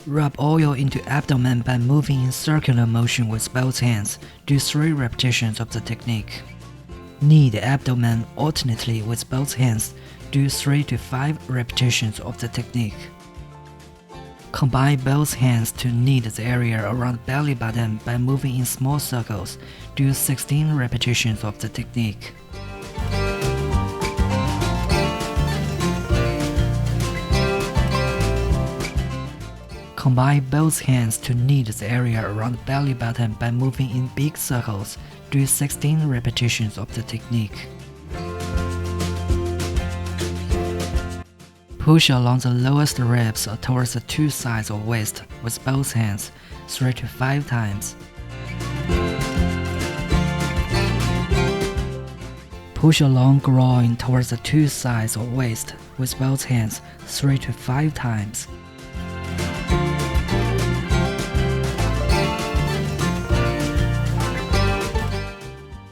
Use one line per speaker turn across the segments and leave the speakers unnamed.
Rub oil into abdomen by moving in circular motion with both hands. Do 3 repetitions of the technique. Knee the abdomen alternately with both hands. Do 3 to 5 repetitions of the technique. Combine both hands to knead the area around belly button by moving in small circles. Do 16 repetitions of the technique. Combine both hands to knead the area around belly button by moving in big circles. Do 16 repetitions of the technique. Push along the lowest ribs towards the 2 sides of waist with both hands 3 to 5 times. Push along groin towards the 2 sides of waist with both hands 3 to 5 times.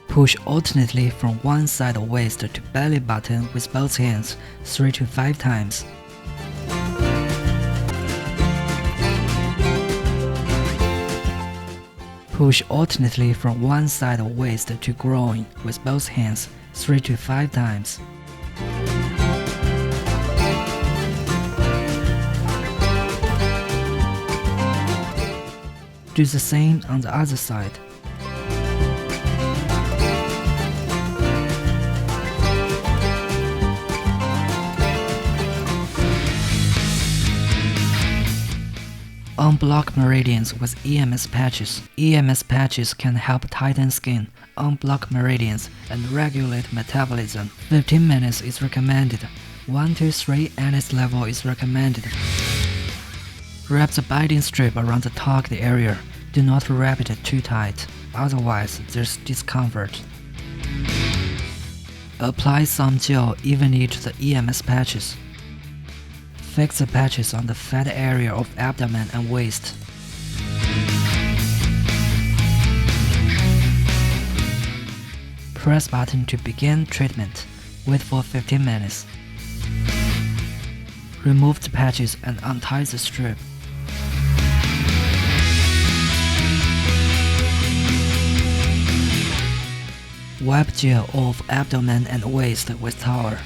Push alternately from one side of waist to belly button with both hands 3 to 5 times. Push alternately from one side of waist to groin with both hands 3 to 5 times. Do the same on the other side. Unblock meridians with EMS patches. EMS patches can help tighten skin, unblock meridians, and regulate metabolism. 15 minutes is recommended. 1 to 3 NS level is recommended. Wrap the binding strip around the target area. Do not wrap it too tight, otherwise there's discomfort. Apply some gel evenly to the EMS patches. Fix the patches on the fat area of abdomen and waist. Press button to begin treatment. Wait for 15 minutes. Remove the patches and untie the strip. Wipe gel off abdomen and waist with towel.